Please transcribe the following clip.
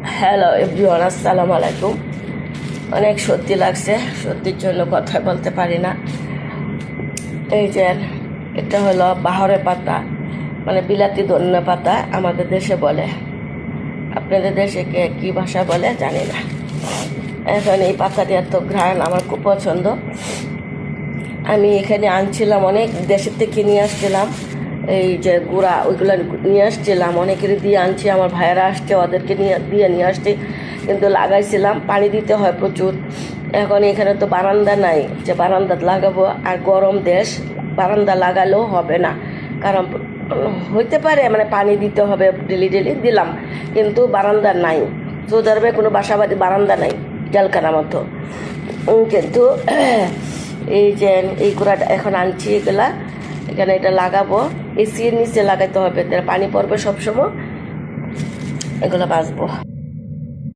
Hello everyone, আসসালামু আলাইকুম। অনেক সত্যি লাগছে, সত্যির জন্য কথা বলতে পারি না। এই যে এটা হলো বাহরে পাতা, মানে বিলাতি ধনিয়া পাতা আমাদের দেশে বলে। আপনাদের দেশে কে কী ভাষা বলে জানি না। এখন এই পাতাটি এত ঘ্রাণ, আমার খুব পছন্দ। আমি এখানে আনছিলাম, অনেক দেশের থেকে নিয়ে আসছিলাম। এই যে গুঁড়া ওইগুলো নিয়ে আসছিলাম, অনেকেরই দিয়ে আনছি, আমার ভাইয়েরা আসছে ওদেরকে নিয়ে আসছি। কিন্তু লাগাইছিলাম, পানি দিতে হয় প্রচুর। এখন এখানে তো বারান্দা নাই যে বারান্দা লাগাবো, আর গরম দেশ, বারান্দা লাগালেও হবে না। কারণ হইতে পারে মানে পানি দিতে হবে ডেলি ডেলি, দিলাম, কিন্তু বারান্দা নাই। সৌদি আরবে কোনো বাসাবাড়ি বারান্দা নাই, জেলখানার মতো। কিন্তু এই যে এই গোড়াটা এখন আনছি, এগুলা এখানে এটা লাগাবো। এসির নিচে লাগাইতে হবে, পানি পড়বে সবসময়, এগুলো বাঁচবো।